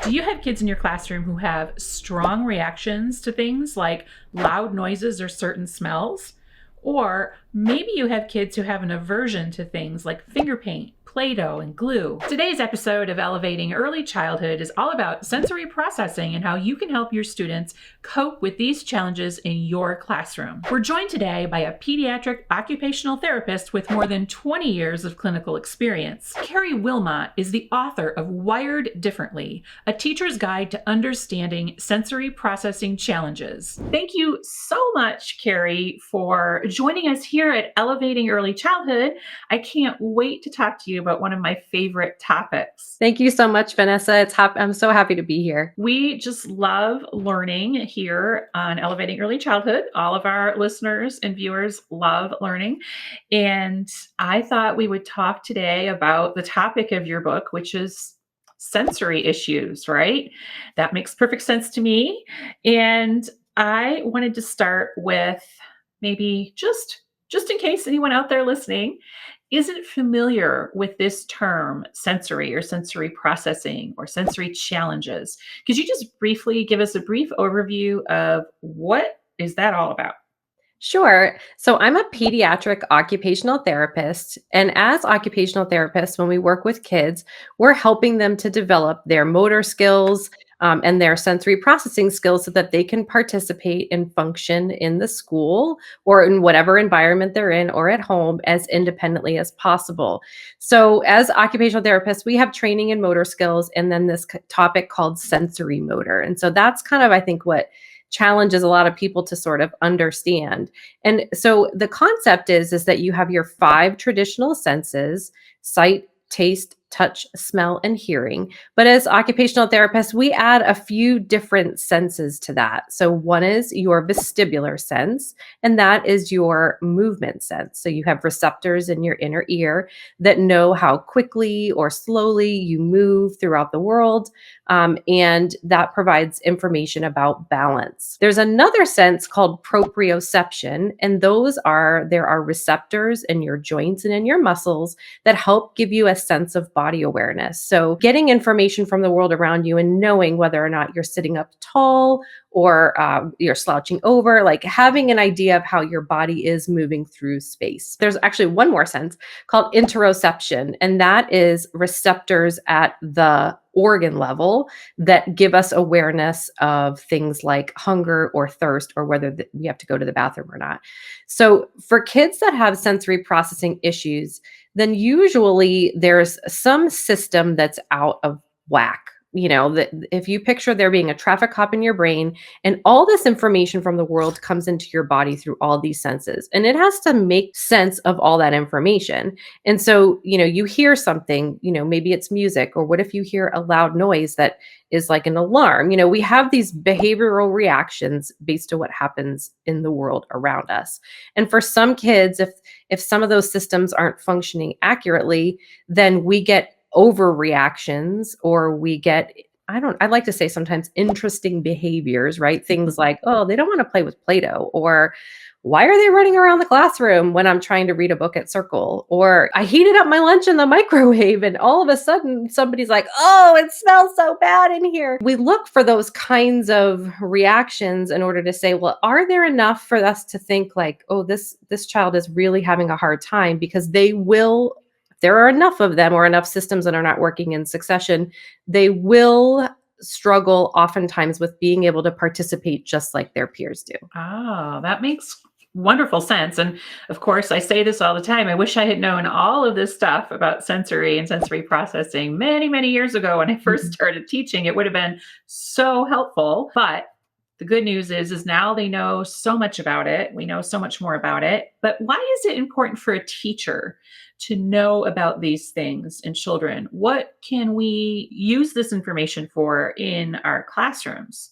Do you have kids in your classroom who have strong reactions to things like loud noises or certain smells? Or maybe you have kids who have an aversion to things like finger paint, Play-Doh, and glue. Today's episode of Elevating Early Childhood is all about sensory processing and how you can help your students cope with these challenges in your classroom. We're joined today by a pediatric occupational therapist with more than 20 years of clinical experience. Keri Wilmot is the author of Wired Differently, a teacher's guide to understanding sensory processing challenges. Thank you so much, Keri, for joining us here at Elevating Early Childhood. I can't wait to talk to you about one of my favorite topics. Thank you so much, Vanessa. I'm so happy to be here. We just love learning here on Elevating Early Childhood. All of our listeners and viewers love learning. And I thought we would talk today about the topic of your book, which is sensory issues, right? That makes perfect sense to me. And I wanted to start with maybe just in case anyone out there listening isn't familiar with this term, sensory or sensory processing or sensory challenges. Could you just briefly give us a brief overview of what is that all about? Sure. So I'm a pediatric occupational therapist. And as occupational therapists, when we work with kids, we're helping them to develop their motor skills and their sensory processing skills so that they can participate and function in the school or in whatever environment they're in or at home as independently as possible. So as occupational therapists, we have training in motor skills and then this topic called sensory motor. And so that's kind of, I think, what challenges a lot of people to sort of understand. And so the concept is that you have your 5 traditional senses: sight, taste, touch, smell, and hearing. But as occupational therapists, we add a few different senses to that. So one is your vestibular sense, and that is your movement sense. So you have receptors in your inner ear that know how quickly or slowly you move throughout the world. And that provides information about balance. There's another sense called proprioception, and there are receptors in your joints and in your muscles that help give you a sense of body awareness. So getting information from the world around you and knowing whether or not you're sitting up tall or you're slouching over, like having an idea of how your body is moving through space. There's actually one more sense called interoception, and that is receptors at the organ level that give us awareness of things like hunger or thirst or whether we have to go to the bathroom or not. So for kids that have sensory processing issues, then usually there's some system that's out of whack. You know, that if you picture there being a traffic cop in your brain and all this information from the world comes into your body through all these senses, and it has to make sense of all that information. And so, you hear something, maybe it's music, or what if you hear a loud noise that is like an alarm? We have these behavioral reactions based on what happens in the world around us. And for some kids, if some of those systems aren't functioning accurately, then we get overreactions, or we get, I like to say sometimes interesting behaviors, right? Things like, oh, they don't want to play with Play-Doh, or why are they running around the classroom when I'm trying to read a book at Circle? Or I heated up my lunch in the microwave and all of a sudden somebody's like, oh, it smells so bad in here. We look for those kinds of reactions in order to say, well, are there enough for us to think like, oh, this child is really having a hard time? Because there are enough of them or enough systems that are not working in succession, they will struggle oftentimes with being able to participate just like their peers do. Oh, that makes wonderful sense. And of course, I say this all the time. I wish I had known all of this stuff about sensory and sensory processing many, many years ago when I first started teaching. It would have been so helpful. But the good news is now they know so much about it. We know so much more about it. But why is it important for a teacher to know about these things in children? What can we use this information for in our classrooms?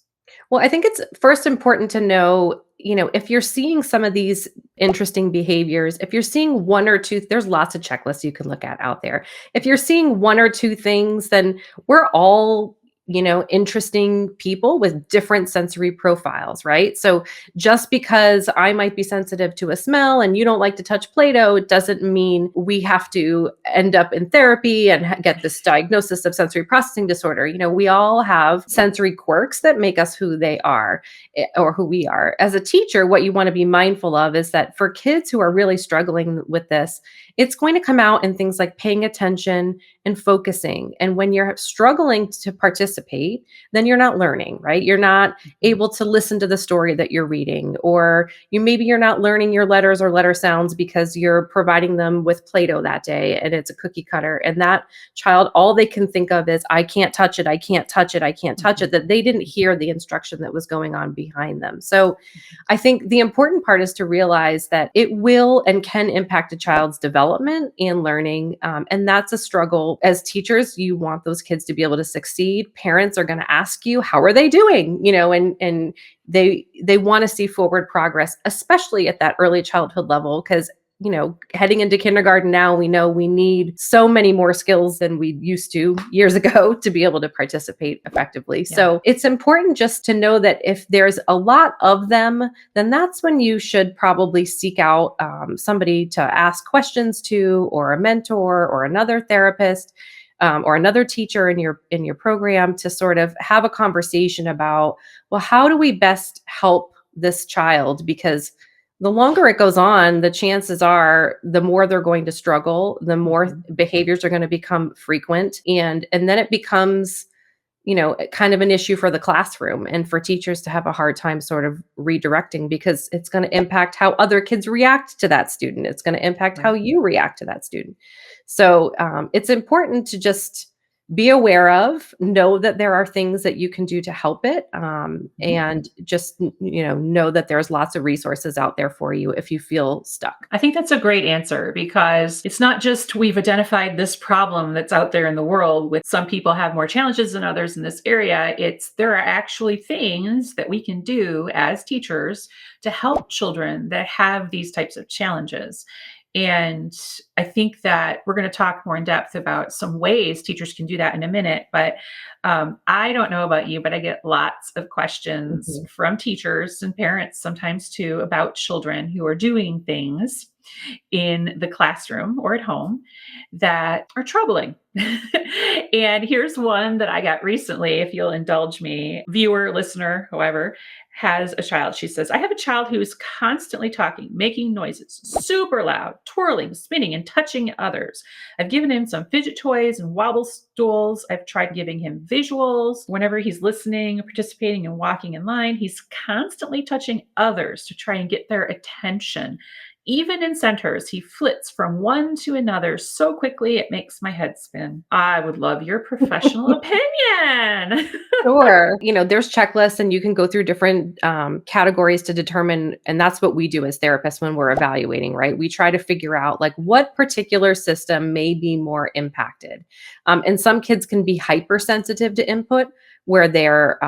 Well, I think it's first important to know, if you're seeing some of these interesting behaviors, if you're seeing one or two, there's lots of checklists you can look at out there. If you're seeing one or two things, then we're all interesting people with different sensory profiles, right? So just because I might be sensitive to a smell and you don't like to touch Play-Doh, it doesn't mean we have to end up in therapy and get this diagnosis of sensory processing disorder. We all have sensory quirks that make us who they are, or who we are. As a teacher, what you want to be mindful of is that for kids who are really struggling with this, it's going to come out in things like paying attention and focusing. And when you're struggling to participate, then you're not learning, right? You're not able to listen to the story that you're reading, or you're not learning your letters or letter sounds because you're providing them with Play-Doh that day and it's a cookie cutter. And that child, all they can think of is, I can't touch it, I can't touch it, I can't touch it, that they didn't hear the instruction that was going on behind them. So I think the important part is to realize that it will and can impact a child's development and learning. And that's a struggle. As teachers, you want those kids to be able to succeed. Parents are going to ask you, how are they doing? And they want to see forward progress, especially at that early childhood level, because heading into kindergarten now, we know we need so many more skills than we used to years ago to be able to participate effectively. Yeah. So it's important just to know that if there's a lot of them, then that's when you should probably seek out somebody to ask questions to, or a mentor, or another therapist, or another teacher in your program, to sort of have a conversation about, well, how do we best help this child? Because the longer it goes on, the chances are the more they're going to struggle, the more behaviors are going to become frequent. And then it becomes, kind of an issue for the classroom and for teachers to have a hard time sort of redirecting, because it's going to impact how other kids react to that student. It's going to impact how you react to that student. So it's important to just be aware of, know that there are things that you can do to help it, and just know that there's lots of resources out there for you if you feel stuck. I think that's a great answer, because it's not just we've identified this problem that's out there in the world with some people have more challenges than others in this area. There are actually things that we can do as teachers to help children that have these types of challenges. And I think that we're going to talk more in depth about some ways teachers can do that in a minute. But I don't know about you, but I get lots of questions from teachers and parents sometimes too about children who are doing things in the classroom or at home that are troubling. And here's one that I got recently, if you'll indulge me. Viewer, listener, whoever has a child. She says, I have a child who is constantly talking, making noises, super loud, twirling, spinning, and touching others. I've given him some fidget toys and wobble stools. I've tried giving him visuals. Whenever he's listening, participating, and walking in line, he's constantly touching others to try and get their attention. Even in centers, he flits from one to another so quickly it makes my head spin. I would love your professional opinion. Sure. There's checklists, and you can go through different categories to determine. And that's what we do as therapists when we're evaluating, right? We try to figure out like what particular system may be more impacted. And some kids can be hypersensitive to input, where they're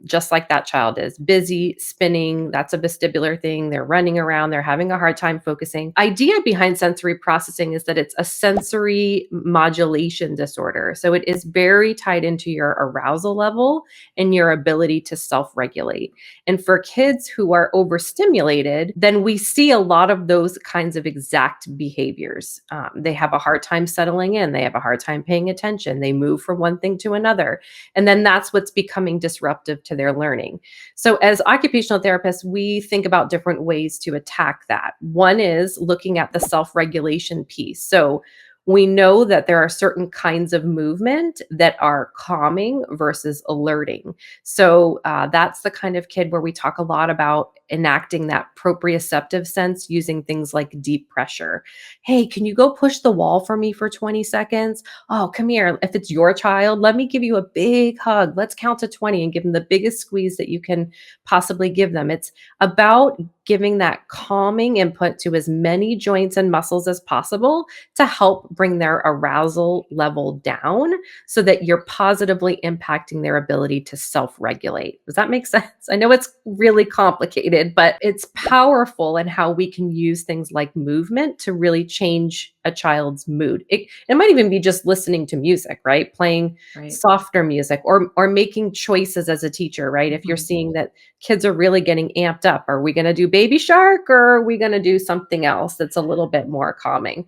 just like that child is, busy, spinning. That's a vestibular thing. They're running around. They're having a hard time focusing. Idea behind sensory processing is that it's a sensory modulation disorder. So it is very tied into your arousal level and your ability to self-regulate. And for kids who are overstimulated, then we see a lot of those kinds of exact behaviors. They have a hard time settling in. They have a hard time paying attention. They move from one thing to another. And then that's what's becoming disruptive to their learning. So as occupational therapists, we think about different ways to attack that. One is looking at the self-regulation piece. So we know that there are certain kinds of movement that are calming versus alerting. So that's the kind of kid where we talk a lot about enacting that proprioceptive sense using things like deep pressure. Hey, can you go push the wall for me for 20 seconds? Oh, come here. If it's your child, let me give you a big hug. Let's count to 20 and give them the biggest squeeze that you can possibly give them. It's about giving that calming input to as many joints and muscles as possible to help bring their arousal level down so that you're positively impacting their ability to self-regulate. Does that make sense? I know it's really complicated, complicated, but it's powerful in how we can use things like movement to really change a child's mood. It might even be just listening to music, right? Playing Right. softer music or making choices as a teacher, right? If you're Mhm. seeing that kids are really getting amped up, are we going to do Baby Shark or are we going to do something else that's a little bit more calming?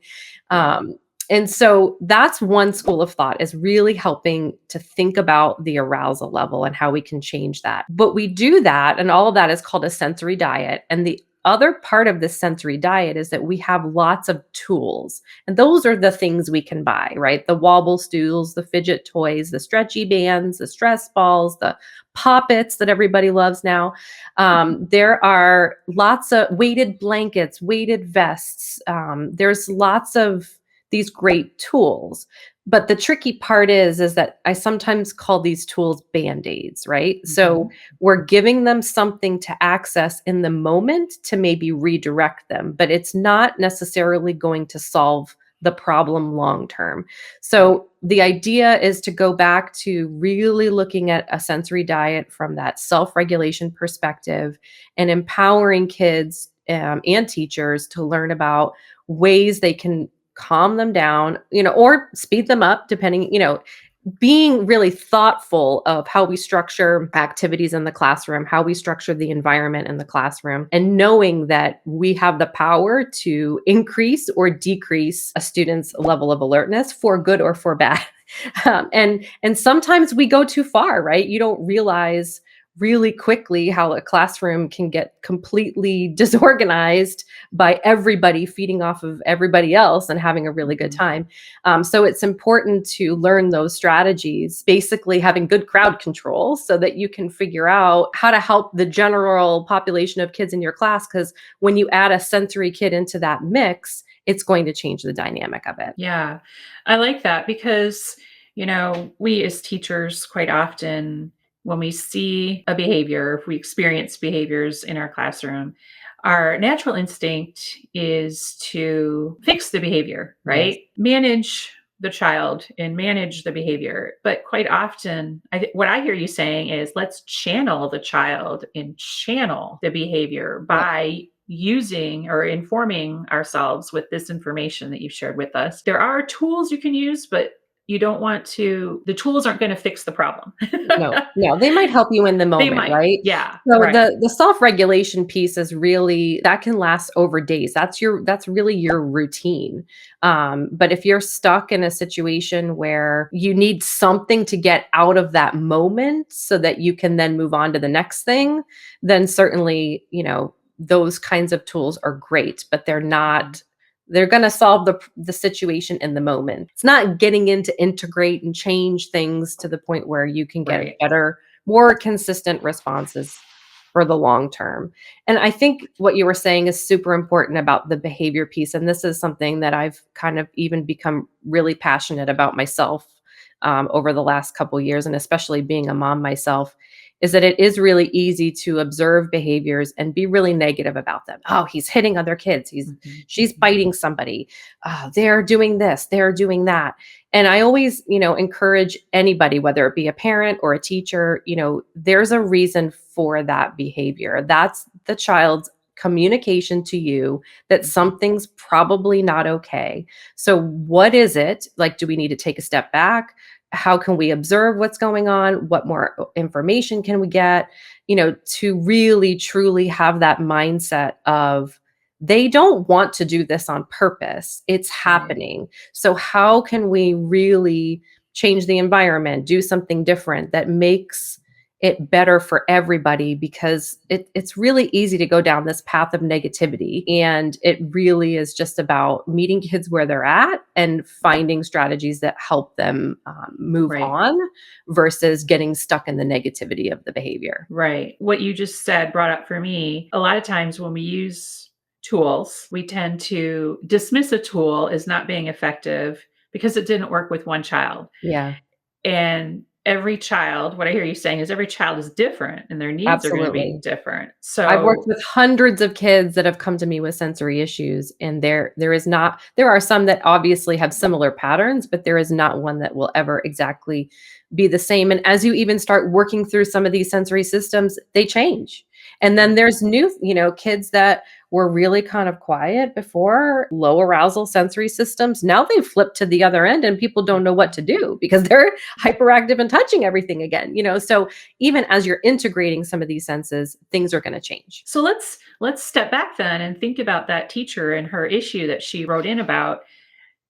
Yeah. Um, and so that's one school of thought is really helping to think about the arousal level and how we can change that. But we do that, and all of that is called a sensory diet. And the other part of this sensory diet is that we have lots of tools. And those are the things we can buy, right? The wobble stools, the fidget toys, the stretchy bands, the stress balls, the poppets that everybody loves now. There are lots of weighted blankets, weighted vests. There's lots of these great tools. But the tricky part is that I sometimes call these tools band-aids, right? So Mhm. we're giving them something to access in the moment to maybe redirect them, but it's not necessarily going to solve the problem long term. Right. So the idea is to go back to really looking at a sensory diet from that self-regulation perspective and empowering kids and teachers to learn about ways they can calm them down, or speed them up, depending, being really thoughtful of how we structure activities in the classroom, how we structure the environment in the classroom, and knowing that we have the power to increase or decrease a student's level of alertness for good or for bad. And sometimes we go too far, right? You don't realize really quickly how a classroom can get completely disorganized by everybody feeding off of everybody else and having a really good Mhm. time. So it's important to learn those strategies, basically having good crowd control so that you can figure out how to help the general population of kids in your class. Because when you add a sensory kid into that mix, it's going to change the dynamic of it. Yeah. I like that because, we as teachers quite often, when we see a behavior, if we experience behaviors in our classroom, our natural instinct is to fix the behavior, Yes. right? Manage the child and manage the behavior. But quite often, what I hear you saying is let's channel the child and channel the behavior Yep. by using or informing ourselves with this information that you've shared with us. There are tools you can use, but the tools aren't going to fix the problem. No, no, they might help you in the They moment, might. right? Yeah. So Right. the self-regulation piece is really that can last over days. That's really your routine. But if you're stuck in a situation where you need something to get out of that moment so that you can then move on to the next thing, then certainly, those kinds of tools are great, but Mhm. they're going to solve the situation in the moment. It's not getting in to integrate and change things to the point where you can get Right. better, more consistent responses for the long term. And I think what you were saying is super important about the behavior piece. And this is something that I've kind of even become really passionate about myself over the last couple years, and especially being a mom myself, is that it is really easy to observe behaviors and be really negative about them. Oh, he's hitting other kids. Mhm. She's biting somebody. Oh, they're doing this. They're doing that. And I always, encourage anybody, whether it be a parent or a teacher, there's a reason for that behavior. That's the child's communication to you that Mhm. something's probably not okay. So, what is it? Like, do we need to take a step back? How can we observe what's going on? What more information can we get? To really truly have that mindset of they don't want to do this on purpose. It's Right. happening. So, how can we really change the environment, do something different that makes it better for everybody? Because it's really easy to go down this path of negativity. And it really is just about meeting kids where they're at and finding strategies that help them move Right. on versus getting stuck in the negativity of the behavior. Right. What you just said brought up for me a lot of times when we use tools, we tend to dismiss a tool as not being effective because it didn't work with one child. Yeah, And every child, what I hear you saying is every child is different and their needs are going to be absolutely. different. I've worked So, with hundreds of kids that have come to me with sensory issues, and there are some that obviously have similar patterns, but there is not one that will ever exactly be the same. And as you even start working through some of these sensory systems, they change. And then Right. there's new, kids that were really kind of quiet before, low arousal sensory systems. Now they've flipped to the other end and people don't know what to do because they're hyperactive and touching everything again. So even as you're integrating some of these senses, things are going to change. So let's step back then and think about that teacher and her issue that she wrote in about.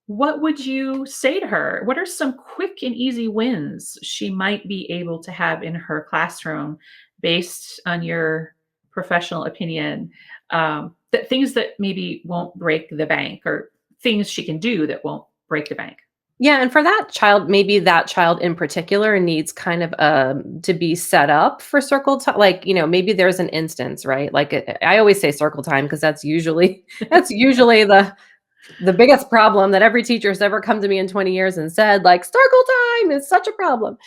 What would you say to her? What are some quick and easy wins she might be able to have in her classroom based on your professional opinion? That things that maybe won't break the bank or things she can do that won't break the bank. Yeah, and for that child, maybe that child in particular needs kind of to be set up for circle time. Like, maybe there's an instance, right? Like I always say circle time because that's usually that's usually the biggest problem that every teacher has ever come to me in 20 years and said, like, circle time is such a problem.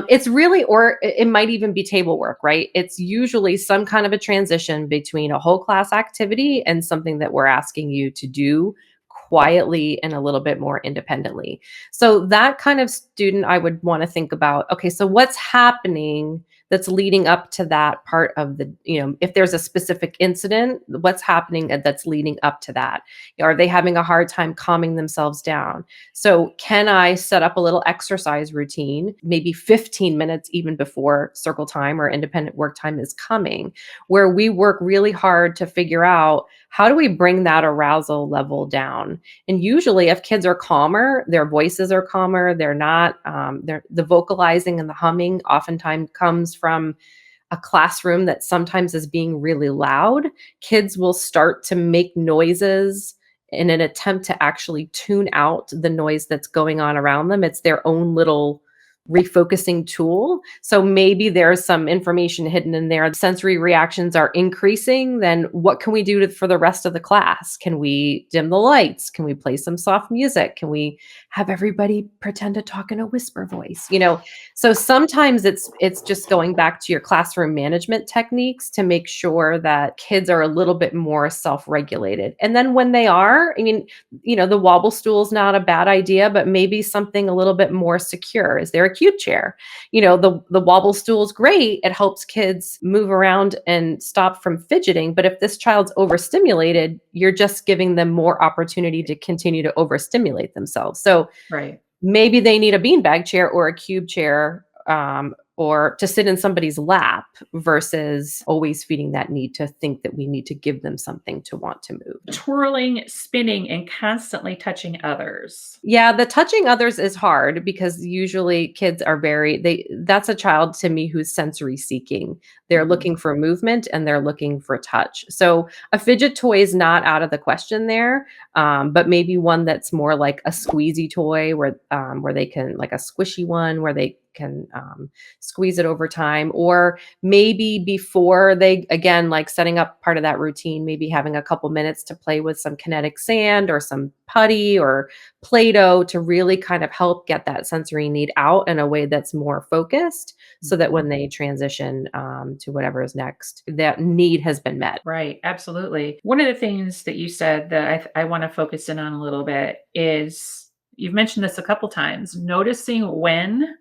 It's really, or it might even be table work, right? It's usually some kind of a transition between a whole class activity and something that we're asking you to do quietly and a little bit more independently. So that kind of student, I would want to think about, okay, so what's happening that's leading up to that part of if there's a specific incident, what's happening that's leading up to that? Are they having a hard time calming themselves down? So can I set up a little exercise routine, maybe 15 minutes even before circle time or independent work time is coming, where we work really hard to figure out how do we bring that arousal level down? And usually if kids are calmer, their voices are calmer, they're not, the vocalizing and the humming oftentimes comes from a classroom that sometimes is being really loud. Kids will start to make noises in an attempt to actually tune out the noise that's going on around them. It's their own little refocusing tool. So maybe there's some information hidden in there. Sensory reactions are increasing. Then what can we do for the rest of the class? Can we dim the lights? Can we play some soft music? Can we have everybody pretend to talk in a whisper voice? So sometimes it's just going back to your classroom management techniques to make sure that kids are a little bit more self-regulated. And then when they are, the wobble stool is not a bad idea, but maybe something a little bit more secure. Is there a cube chair? The wobble stool is great. It helps kids move around and stop from fidgeting. But if this child's overstimulated, you're just giving them more opportunity to continue to overstimulate themselves. So Right. maybe they need a beanbag chair or a cube chair, or to sit in somebody's lap versus always feeding that need to think that we need to give them something to want to move. Twirling, spinning, and constantly touching others. Yeah, the touching others is hard because usually kids are that's a child to me who's sensory seeking. They're Mhm. looking for movement and they're looking for touch. So a fidget toy is not out of the question there, but maybe one that's more like a squeezy toy where they can, like a squishy one where they can squeeze it over time, or maybe before they, again, like setting up part of that routine, maybe having a couple minutes to play with some kinetic sand or some putty or Play-Doh to really kind of help get that sensory need out in a way that's more focused so that when they transition to whatever is next, that need has been met. Right, absolutely. One of the things that you said that I want to focus in on a little bit is you've mentioned this a couple times, noticing when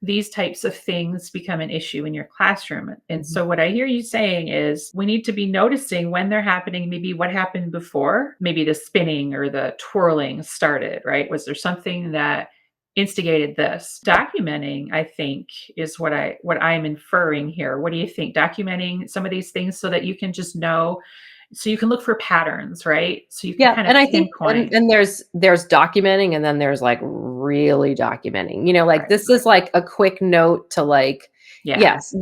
these types of things become an issue in your classroom. And Mhm. so, what I hear you saying is we need to be noticing when they're happening, maybe what happened before, maybe the spinning or the twirling started, right? Was there something that instigated this? Documenting, I think, is what I'm inferring here. What do you think? Documenting some of these things so that you can just know, so you can look for patterns, right? So you can Yeah, kind of and I think pinpoint. and there's documenting and then there's like really documenting. Like Right. this is like a quick note to like Yeah. yes,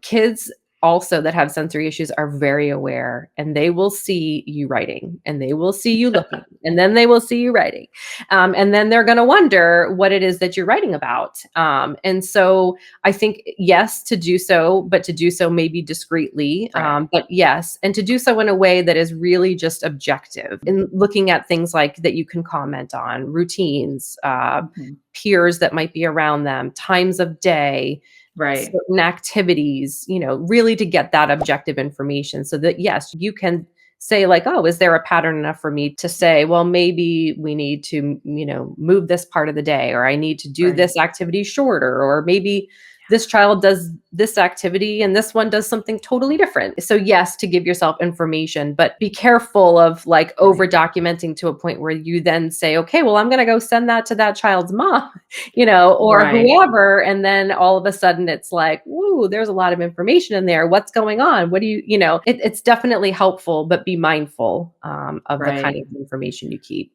kids also that have sensory issues are very aware and they will see you writing and they will see you looking and then they will see you writing. And then they're going to wonder what it is that you're writing about. And so I think, yes, to do so, but to do so maybe discreetly. Right. But yes, and to do so in a way that is really just objective in looking at things like that you can comment on, routines, Mhm. peers that might be around them, times of day, Right. certain activities, really to get that objective information so that, yes, you can say like, oh, is there a pattern enough for me to say, well, maybe we need to, move this part of the day, or I need to do Right. this activity shorter, or maybe this child does this activity and this one does something totally different. So yes, to give yourself information, but be careful of like over Right. documenting to a point where you then say, okay, well, I'm going to go send that to that child's mom, or Right. whoever. And then all of a sudden it's like, ooh, there's a lot of information in there. What's going on? What do it's definitely helpful, but be mindful of the kind Right. of information you keep.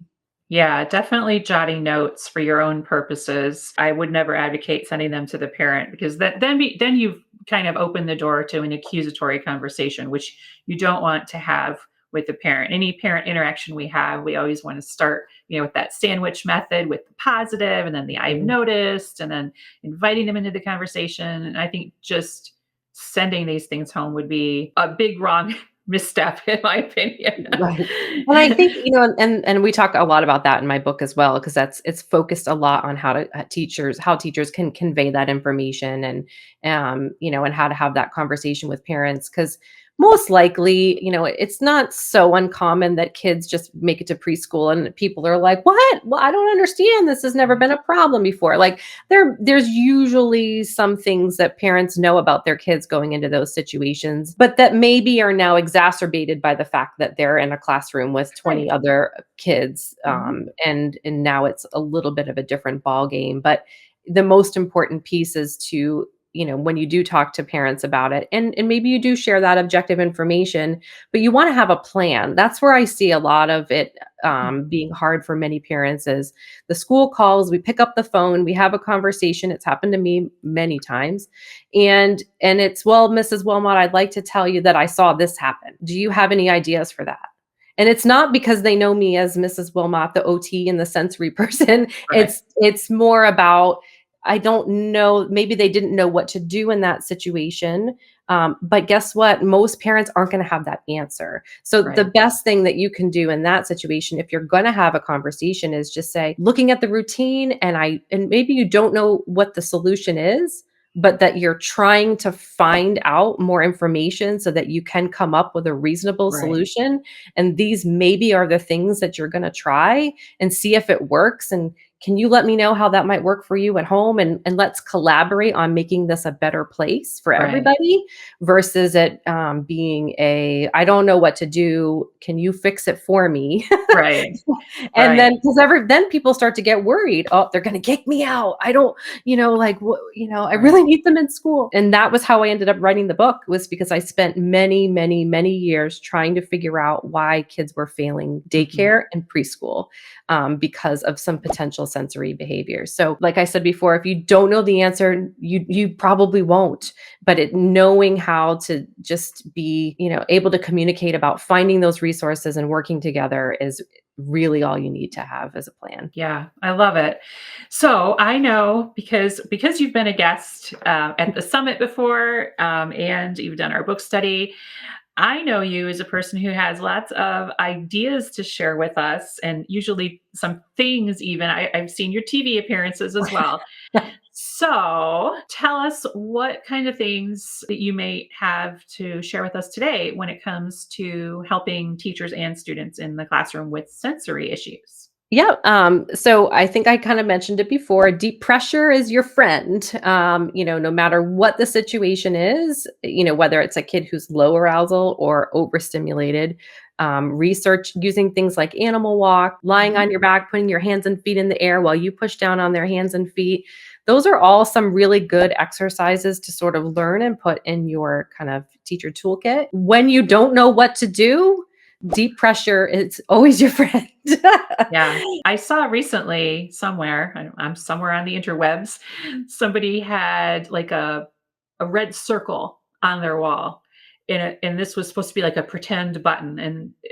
Yeah, definitely jotting notes for your own purposes. I would never advocate sending them to the parent because then you've kind of opened the door to an accusatory conversation, which you don't want to have with the parent. Any parent interaction we have, we always want to start, with that sandwich method with the positive and then the I've Mm. noticed and then inviting them into the conversation. And I think just sending these things home would be a big wrong misstep in my opinion. Right. And I think, and we talk a lot about that in my book as well, because it's focused a lot on how teachers can convey that information and how to have that conversation with parents. Because most likely, it's not so uncommon that kids just make it to preschool and people are like, what? Well, I don't understand. This has never been a problem before. Like there's usually some things that parents know about their kids going into those situations, but that maybe are now exacerbated by the fact that they're in a classroom with 20 Right. other kids. Mhm. And now it's a little bit of a different ball game. But the most important piece is to, when you do talk to parents about it, and maybe you do share that objective information, but you want to have a plan. That's where I see a lot of it being hard for many parents is the school calls, we pick up the phone, we have a conversation. It's happened to me many times. And it's, well, Mrs. Wilmot, I'd like to tell you that I saw this happen. Do you have any ideas for that? And it's not because they know me as Mrs. Wilmot, the OT and the sensory person. Right. It's more about, I don't know, maybe they didn't know what to do in that situation. But guess what? Most parents aren't going to have that answer. So the Right. best thing that you can do in that situation, if you're going to have a conversation, is just say, looking at the routine, and maybe you don't know what the solution is, but that you're trying to find out more information so that you can come up with a reasonable Right. solution. And these maybe are the things that you're going to try and see if it works. And can you let me know how that might work for you at home? And let's collaborate on making this a better place for Right. everybody versus it being I don't know what to do. Can you fix it for me? Right. And Right. then then people start to get worried. Oh, they're going to kick me out. I don't, like what, I Right. really need them in school. And that was how I ended up writing the book, was because I spent many, many, many years trying to figure out why kids were failing Mhm. daycare and preschool because of some potential sensory behaviors. So, like I said before, if you don't know the answer, you probably won't. But knowing how to just be, able to communicate about finding those resources and working together is really all you need to have as a plan. Yeah, I love it. So I know because you've been a guest at the summit before, and you've done our book study. I know you as a person who has lots of ideas to share with us, and usually some things. Even I've seen your TV appearances as well. So tell us what kind of things that you may have to share with us today when it comes to helping teachers and students in the classroom with sensory issues. Yeah. So I think I kind of mentioned it before. Deep pressure is your friend. No matter what the situation is, whether it's a kid who's low arousal or overstimulated, research using things like animal walk, lying Mhm. on your back, putting your hands and feet in the air while you push down on their hands and feet. Those are all some really good exercises to sort of learn and put in your kind of teacher toolkit. When you don't know what to do, deep pressure is always your friend. Yeah. I saw recently somewhere, I'm somewhere on the interwebs, somebody had like a red circle on their wall. And this was supposed to be like a pretend button.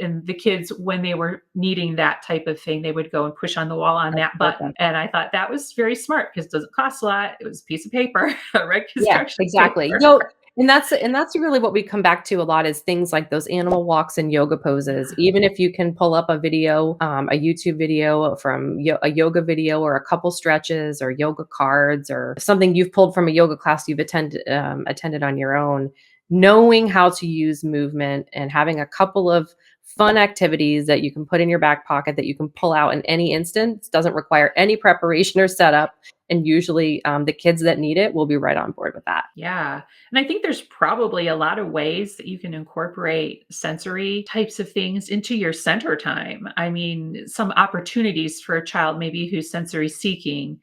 And the kids, when they were needing that type of thing, they would go and push on the wall on that button. And I thought that was very smart because it doesn't cost a lot. It was a piece of paper, a red Yeah, construction exactly. paper. And that's really what we come back to a lot, is things like those animal walks and yoga poses. Yeah. Even if you can pull up a video, a YouTube video from a yoga video, or a couple stretches or yoga cards, or something you've pulled from a yoga class you've attended on your own. knowing how to use movement and having a couple of fun activities that you can put in your back pocket that you can pull out in any instance doesn't require any preparation or setup. And usually the kids that need it will be right on board with that. Yeah. And I think there's probably a lot of ways that you can incorporate sensory types of things into your center time. I mean, some opportunities for a child maybe who's sensory seeking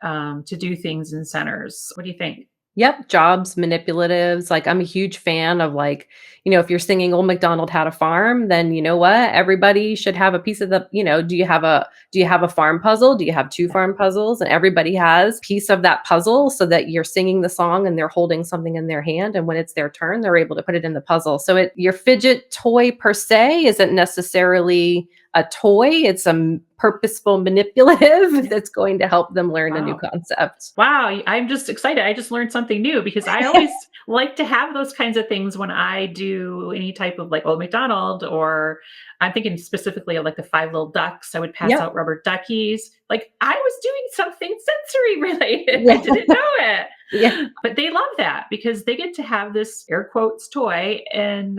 to do things in centers. What do you think? Yep, jobs, manipulatives. Like, I'm a huge fan of, like, if you're singing Old MacDonald Had a Farm, then you know what? Everybody should have a piece of do you have a farm puzzle? Do you have two farm puzzles? And everybody has piece of that puzzle so that you're singing the song and they're holding something in their hand. And when it's their turn, they're able to put it in the puzzle. So your fidget toy per se isn't necessarily a toy. It's a purposeful manipulative that's going to help them learn a new Wow. concept. Wow, I'm just excited. I just learned something new because I always like to have those kinds of things when I do any type of like Old McDonald, or I'm thinking specifically of like the Five Little Ducks. I would pass Yep. out rubber duckies. Like I was doing something sensory related. I Yeah. didn't know it. Yeah. But they love that because they get to have this air quotes toy and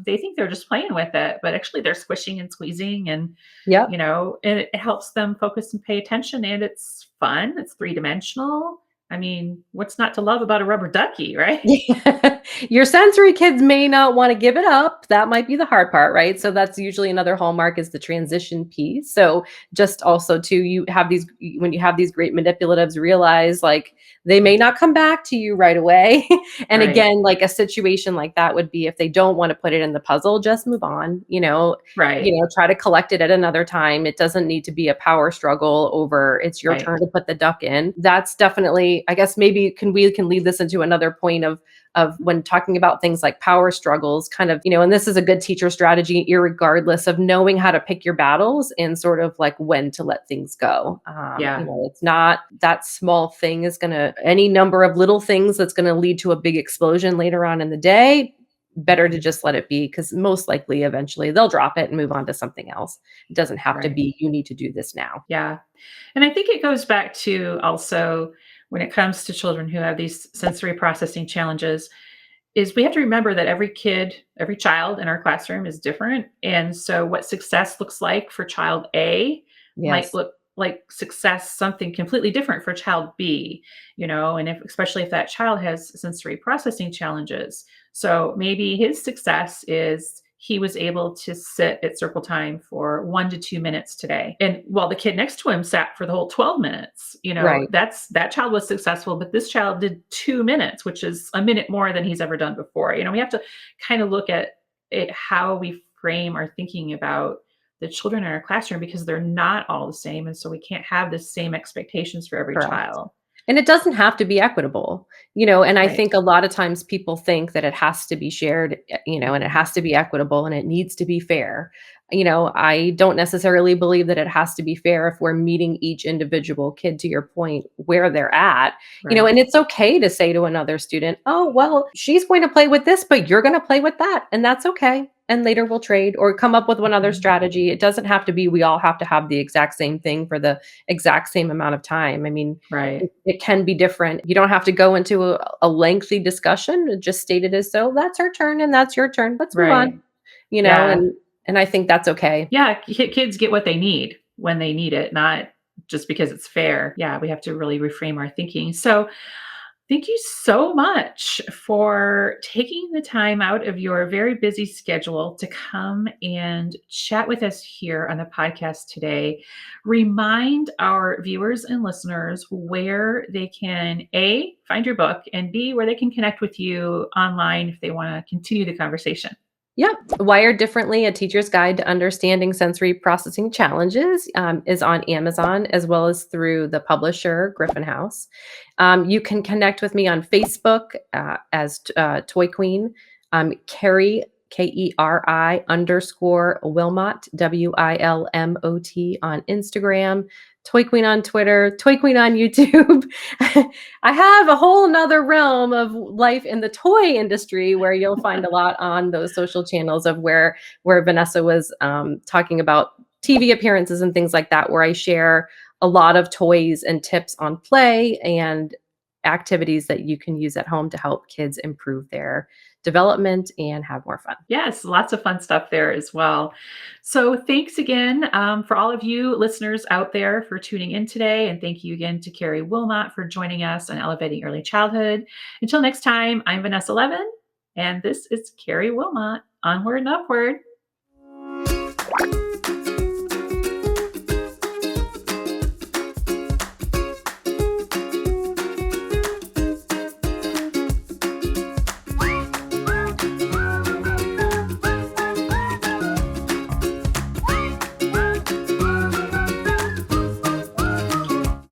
they think they're just playing with it, but actually they're squishing and squeezing and Yep. and it helps them focus and pay attention, and it's fun, it's three-dimensional. I mean, what's not to love about a rubber ducky, right? Yeah. Your sensory kids may not want to give it up. That might be the hard part, right? So that's usually another hallmark is the transition piece. So just also too, when you have these great manipulatives, realize like they may not come back to you right away. And Right, again, like a situation like that would be if they don't want to put it in the puzzle, just move on, right, try to collect it at another time. It doesn't need to be a power struggle over it's your right. turn to put the duck in. That's definitely, I guess maybe we can lead this into another point of when talking about things like power struggles, kind of, and this is a good teacher strategy, irregardless of knowing how to pick your battles and sort of like when to let things go. Yeah, It's not that small thing is any number of little things that's going to lead to a big explosion later on in the day. Better to just let it be because most likely eventually they'll drop it and move on to something else. It doesn't have to right. be, you need to do this now. Yeah. And I think it goes back to also when it comes to children who have these sensory processing challenges, is we have to remember that every kid, every child in our classroom is different. And so what success looks like for child A might Yes. look like success something completely different for child B, and especially if that child has sensory processing challenges. So maybe his success is he was able to sit at circle time for 1 to 2 minutes today. And while the kid next to him sat for the whole 12 minutes, Right. that child was successful, but this child did 2 minutes, which is a minute more than he's ever done before. We have to kind of look at it, how we frame our thinking about the children in our classroom because they're not all the same. And so we can't have the same expectations for every Correct. child. And it doesn't have to be equitable, and I Right. think a lot of times people think that it has to be shared, and it has to be equitable and it needs to be fair. I don't necessarily believe that it has to be fair if we're meeting each individual kid to your point where they're at, Right. and it's okay to say to another student, oh, well, she's going to play with this, but you're going to play with that. And that's okay. And later we'll trade or come up with one other Mhm. strategy. It doesn't have to be, we all have to have the exact same thing for the exact same amount of time. I mean, Right. it can be different. You don't have to go into a lengthy discussion. Just state it as so that's her turn and that's your turn. Let's move on. Right. You know, Yeah. and and I think that's okay. Yeah. Kids get what they need when they need it, not just because it's fair. Yeah. We have to really reframe our thinking. So, thank you so much for taking the time out of your very busy schedule to come and chat with us here on the podcast today. Remind our viewers and listeners where they can A, find your book, and B, where they can connect with you online if they want to continue the conversation. Yep. Wired Differently, A Teacher's Guide to Understanding Sensory Processing Challenges is on Amazon as well as through the publisher, Griffin House. You can connect with me on Facebook as Toy Queen, Keri, Keri _Wilmot, Wilmot on Instagram, Toy Queen on Twitter, Toy Queen on YouTube. I have a whole nother realm of life in the toy industry where you'll find a lot on those social channels of where Vanessa was talking about TV appearances and things like that, where I share a lot of toys and tips on play and activities that you can use at home to help kids improve their development and have more fun. Yes, lots of fun stuff there as well. So, thanks again for all of you listeners out there for tuning in today. And thank you again to Keri Wilmot for joining us on Elevating Early Childhood. Until next time, I'm Vanessa Levin, and this is Keri Wilmot. Onward and upward.